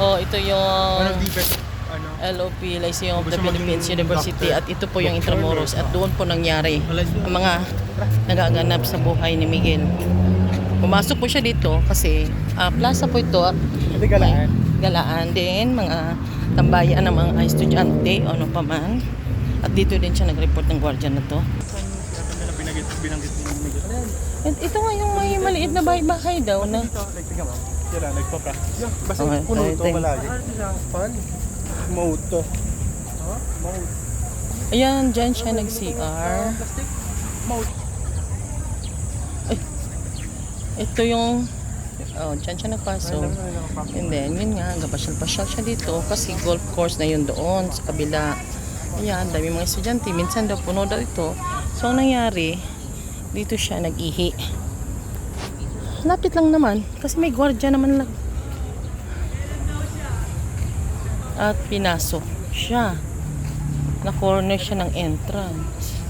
Oh, ito One yung of the best, ano. LOP, Lyceum of the Gusto Philippines maging University, doctor. at ito po yung Intramuros, at doon po nangyari ang mga nagaganap sa buhay ni Miguel. Pumasok po siya dito kasi plaza po ito, at Hindi galaan. galaan din, mga tambayan ng mga estudyante o ano pa man. At dito din siya nag-report ng guardian na to. Saan nila binanggit ng Miguel? At ito nga yung may maliit na bahay daw na. Dito, like, tingnan mo. Sila, nagpa-practice. Basta Okay, puno okay, ito thank- malagi. Fun. Mode to. Mode. Ayan, dyan siya nag-CR. Plastic. Mode. Ito yung, dyan siya nagpasok. And then, yun nga, pasyal-pasyal siya dito kasi golf course na yun doon sa kabila. Ayan, dami mga estudyante. Minsan daw puno daw ito. So, ang nangyari, dito siya nag-ihi. Lapit lang naman kasi may gwardiya naman lang. At pinasok siya. Na-corner siya ng entrance.